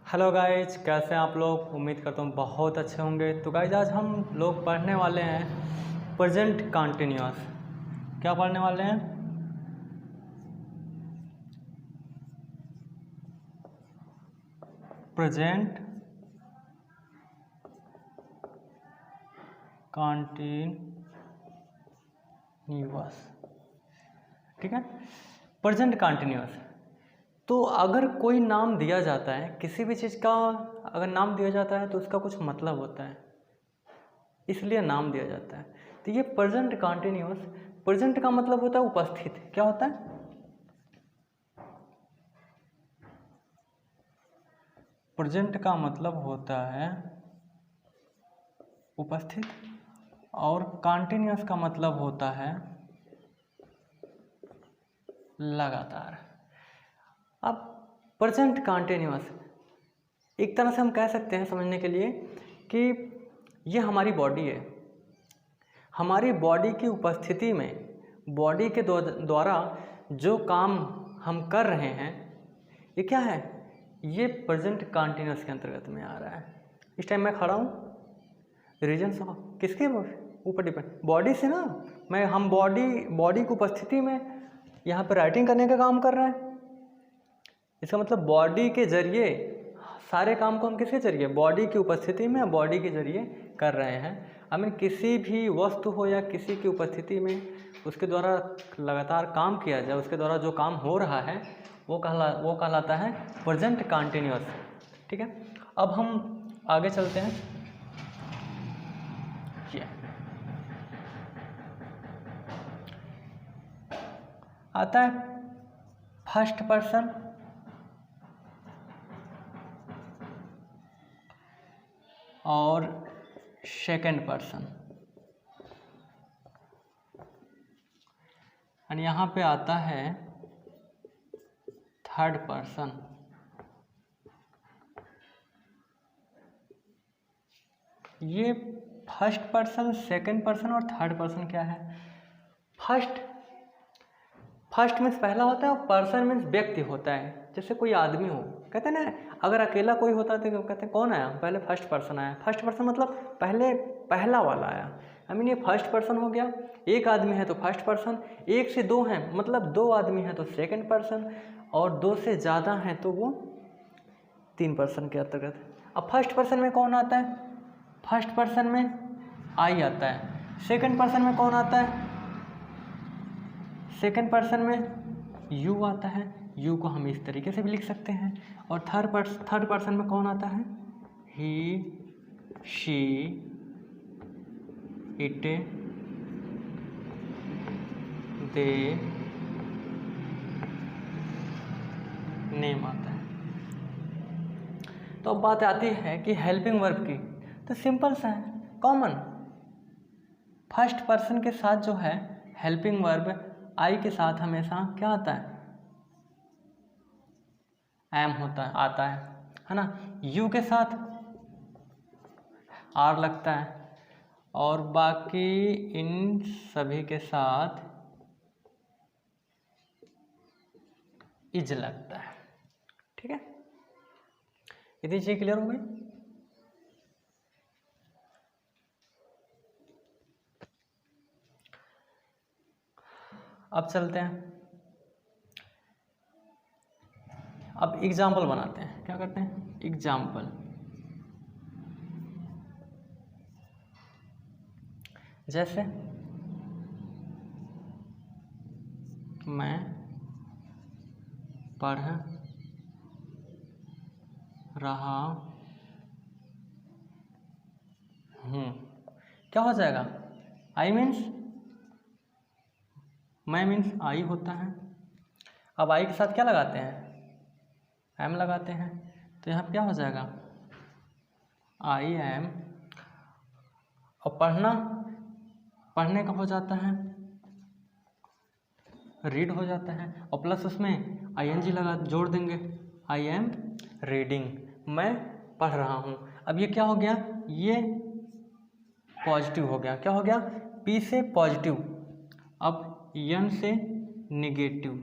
Hello guys, कैसे हैं आप लोग। उम्मीद करता हूँ बहुत अच्छे होंगे। तो गाइज आज हम लोग पढ़ने वाले हैं प्रेजेंट कंटिन्यूअस। क्या पढ़ने वाले हैं? Present continuous. ठीक है, प्रेजेंट कंटिन्यूअस। तो अगर कोई नाम दिया जाता है, किसी भी चीज़ का अगर नाम दिया जाता है तो उसका कुछ मतलब होता है, इसलिए नाम दिया जाता है। तो ये प्रेजेंट कंटिन्यूअस, प्रेजेंट का मतलब होता है उपस्थित। क्या होता है? प्रेजेंट का मतलब होता है उपस्थित, और कंटिन्यूअस का मतलब होता है लगातार। अब प्रेजेंट कंटिन्यूअस एक तरह से हम कह सकते हैं समझने के लिए कि ये हमारी बॉडी है। हमारी बॉडी की उपस्थिति में, बॉडी के द्वारा जो काम हम कर रहे हैं, ये क्या है? ये प्रेजेंट कंटिन्यूअस के अंतर्गत में आ रहा है। इस टाइम मैं खड़ा हूँ, रीजन किसके ऊपर डिपेंड? बॉडी से ना। हम बॉडी की उपस्थिति में यहाँ पर राइटिंग करने का काम कर रहे हैं। इसका मतलब बॉडी के जरिए सारे काम को हम किसके जरिए? बॉडी की उपस्थिति में, बॉडी के जरिए कर रहे हैं। आई मीन किसी भी वस्तु हो या किसी की उपस्थिति में उसके द्वारा लगातार काम किया जाए, उसके द्वारा जो काम हो रहा है वो कहलाता है प्रेजेंट कंटिन्यूअस। ठीक है, अब हम आगे चलते हैं। ये आता है फर्स्ट पर्सन और सेकंड पर्सन, और यहाँ पे आता है थर्ड पर्सन। ये फर्स्ट पर्सन, सेकंड पर्सन और थर्ड पर्सन क्या है? फर्स्ट मीन्स पहला होता है, और पर्सन मीन्स व्यक्ति होता है। जैसे कोई आदमी हो, कहते हैं ना, अगर अकेला कोई होता है तो कहते हैं कौन आया? पहले फर्स्ट पर्सन आया। फर्स्ट पर्सन मतलब पहला वाला आया। आई मीन ये फर्स्ट पर्सन हो गया। एक आदमी है तो फर्स्ट पर्सन, एक से दो हैं मतलब दो आदमी हैं तो सेकंड पर्सन, और दो से ज़्यादा हैं तो वो तीन पर्सन के अंतर्गत। अब फर्स्ट पर्सन में कौन आता है? फर्स्ट पर्सन में आई आता है। सेकंड पर्सन में कौन आता है? सेकंड पर्सन में यू आता है। यू को हम इस तरीके से भी लिख सकते हैं। और थर्ड पर्सन में कौन आता है? ही, शी, इट, दे, नेम आता है। तो अब बात आती है कि हेल्पिंग वर्ब की। तो सिंपल सा है, कॉमन। फर्स्ट पर्सन के साथ जो है हेल्पिंग वर्ब आई के साथ हमेशा क्या आता है? एम आता है ना। यू के साथ आर लगता है, और बाकी इन सभी के साथ इज लगता है। ठीक है, इतनी चीज़ क्लियर हो गई। अब चलते हैं, अब एग्जाम्पल बनाते हैं। क्या करते हैं? एग्जाम्पल। जैसे मैं पढ़ रहा हूँ, क्या हो जाएगा? आई मीन्स, मैं मीन्स आई होता है। अब आई के साथ क्या लगाते हैं? एम लगाते हैं। तो यहाँ क्या हो जाएगा? I am. और पढ़ने का हो जाता है, रीड हो जाता है, और प्लस उसमें आईएनजी जोड़ देंगे। आई एम रीडिंग, मैं पढ़ रहा हूँ। अब ये क्या हो गया? ये पॉजिटिव हो गया। क्या हो गया? पी से पॉजिटिव, अब एन से निगेटिव।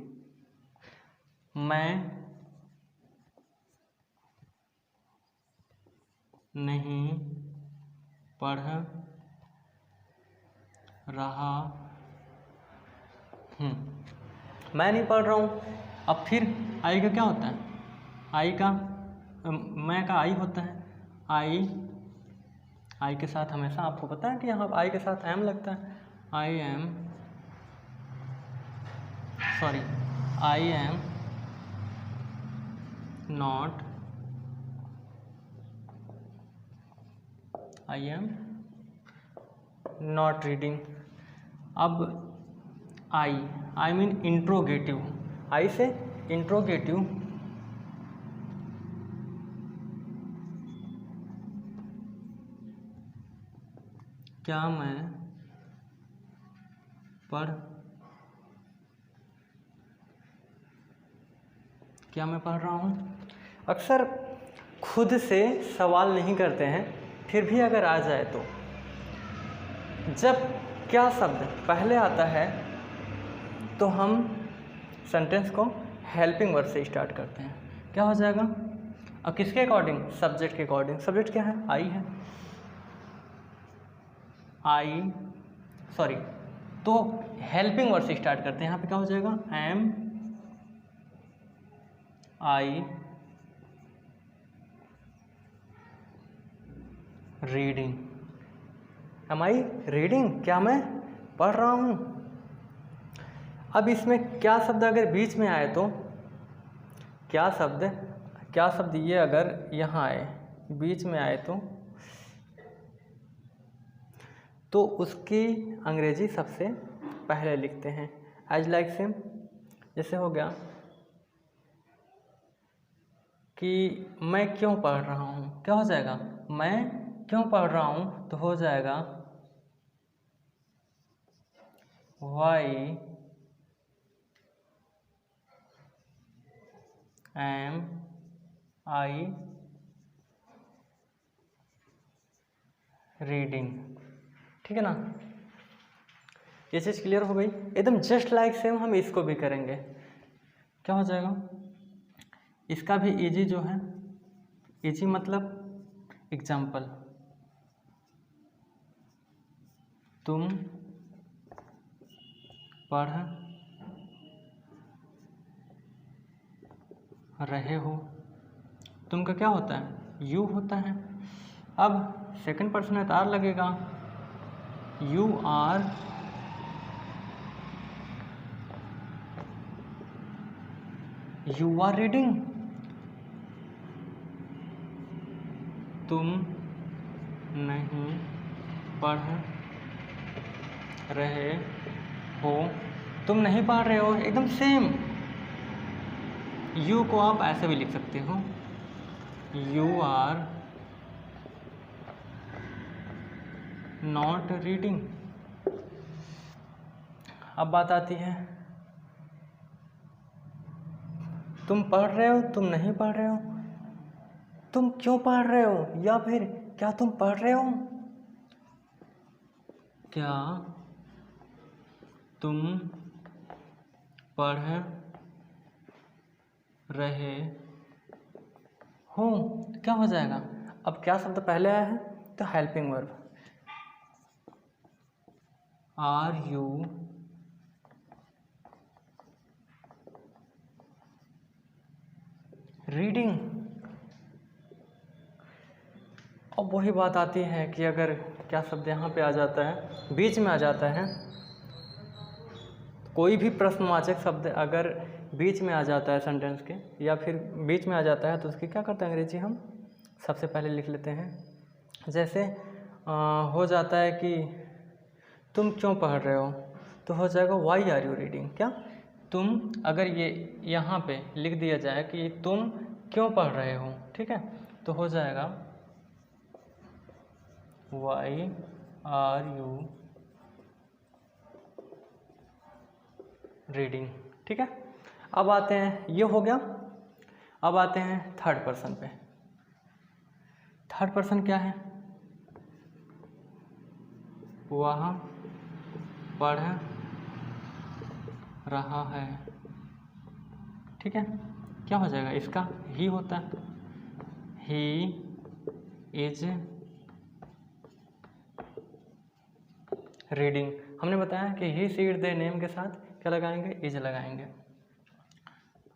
मैं नहीं पढ़ रहा हूँ। मैं नहीं पढ़ रहा हूँ। अब फिर आई का क्या होता है? आई का मैं का आई होता है। आई के साथ हमेशा आपको पता है कि यहाँ आई के साथ एम लगता है। I am not reading. अब आई मीन इंट्रोगेटिव। आई से इंट्रोगेटिव, क्या मैं पढ़ रहा हूँ? अक्सर खुद से सवाल नहीं करते हैं, फिर भी अगर आ जाए तो जब क्या शब्द पहले आता है तो हम सेंटेंस को हेल्पिंग वर्ड से स्टार्ट करते हैं। क्या हो जाएगा? अब किसके अकॉर्डिंग? सब्जेक्ट के अकॉर्डिंग। सब्जेक्ट क्या है? आई है। तो हेल्पिंग वर्ड से स्टार्ट करते हैं। यहाँ पे क्या हो जाएगा? Am I reading. Am I reading, क्या मैं पढ़ रहा हूँ? अब इसमें क्या शब्द अगर बीच में आए तो क्या शब्द ये अगर यहाँ आए, बीच में आए तो उसकी अंग्रेजी सबसे पहले लिखते हैं। एज लाइक सेम, जैसे हो गया कि मैं क्यों पढ़ रहा हूँ। क्या हो जाएगा? मैं क्यों पढ़ रहा हूँ तो हो जाएगा Why am I reading। ठीक है ना? ये चीज़ क्लियर हो गई एकदम। जस्ट लाइक सेम हम इसको भी करेंगे। क्या हो जाएगा? इसका भी इजी जो है, इजी मतलब एग्जाम्पल, तुम पढ़ रहे हो। तुम का क्या होता है? यू होता है। अब सेकंड पर्सन है तो आर लगेगा। You are reading. तुम नहीं पढ़ रहे हो। तुम नहीं पढ़ रहे हो, एकदम सेम। यू को आप ऐसे भी लिख सकते हो, यू आर नॉट रीडिंग। अब बात आती है, तुम पढ़ रहे हो, तुम नहीं पढ़ रहे हो, तुम क्यों पढ़ रहे हो, या फिर क्या तुम पढ़ रहे हो? क्या तुम पढ़ रहे हो? क्या हो जाएगा? अब क्या शब्द पहले आया है तो helping verb. Are you reading. अब वही बात आती है कि अगर क्या शब्द यहाँ पे आ जाता है, बीच में आ जाता है, कोई भी प्रश्नवाचक शब्द अगर बीच में आ जाता है सेंटेंस के, या फिर बीच में आ जाता है, तो उसकी क्या करते हैं अंग्रेजी हम सबसे पहले लिख लेते हैं। जैसे हो जाता है कि तुम क्यों पढ़ रहे हो, तो हो जाएगा वाई आर यू रीडिंग। क्या तुम, अगर ये यहाँ पे लिख दिया जाए कि तुम क्यों पढ़ रहे हो, ठीक है, तो हो जाएगा वाई आर यू रीडिंग। ठीक है, अब आते हैं, ये हो गया। अब आते हैं थर्ड पर्सन पे। थर्ड पर्सन क्या है? वह पढ़ रहा है। ठीक है, क्या हो जाएगा? इसका ही होता है, ही इज रीडिंग। हमने बताया कि ही सीड दे नेम के साथ क्या लगाएंगे, इज लगाएंगे।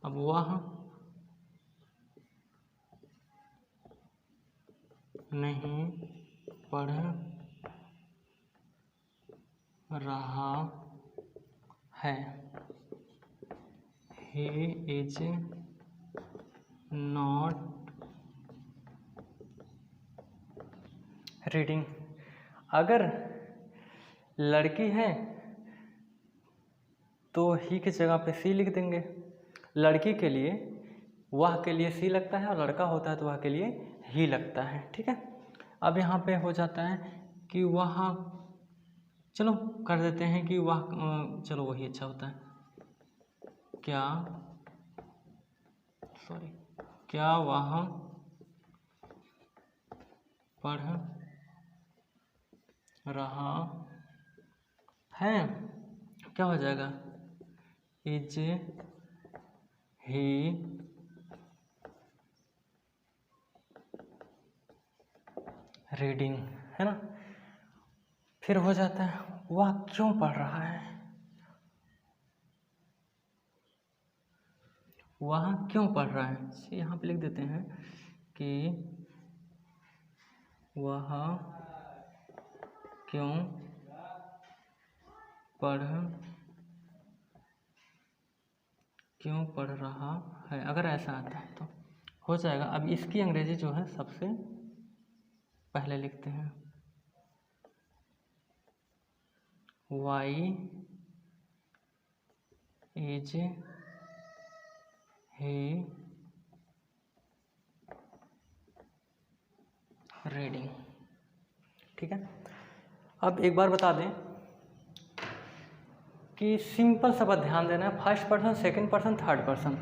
अब वह नहीं पढ़ रहा है, he is not reading। अगर लड़की है तो ही की जगह पे सी लिख देंगे। लड़की के लिए वह के लिए सी लगता है और लड़का होता है तो वह के लिए ही लगता है। ठीक है, अब यहाँ पे हो जाता है कि वह, चलो कर देते हैं कि वह, चलो वही अच्छा होता है। क्या वह पढ़ रहा है, क्या हो जाएगा, इज ही रीडिंग, है ना। फिर हो जाता है वह क्यों पढ़ रहा है, वह क्यों पढ़ रहा है। यहाँ पे लिख देते हैं कि वह क्यों पढ़ रहा है। अगर ऐसा आता है तो हो जाएगा। अब इसकी अंग्रेजी जो है सबसे पहले लिखते हैं, वाई इज ही रीडिंग। ठीक है, अब एक बार बता दें कि सिंपल सा बात ध्यान देना है, first person, second person, third person.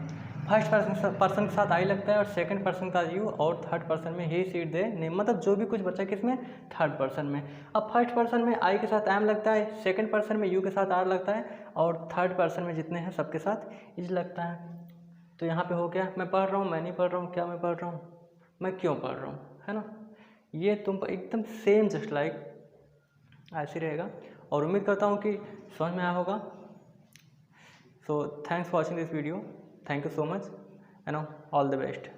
First person के साथ आई लगता है और सेकंड पर्सन का यू, और थर्ड पर्सन में ही सीट दे नेम, मतलब जो भी कुछ बचा किसमें, थर्ड पर्सन में। अब फर्स्ट पर्सन में आई के साथ एम लगता है, सेकंड पर्सन में यू के साथ आर लगता है, और थर्ड पर्सन में जितने हैं सबके साथ इज लगता है। तो यहाँ पे हो गया, मैं पढ़ रहा हूँ, मैं नहीं पढ़ रहा हूँ, क्या मैं पढ़ रहा हूँ, मैं क्यों पढ़ रहा हूँ, है ना। ये तुम एकदम सेम जस्ट लाइक ऐसे रहेगा, और उम्मीद करता हूँ कि समझ में आया होगा। So thanks for watching this video, thank you so much, and all the best.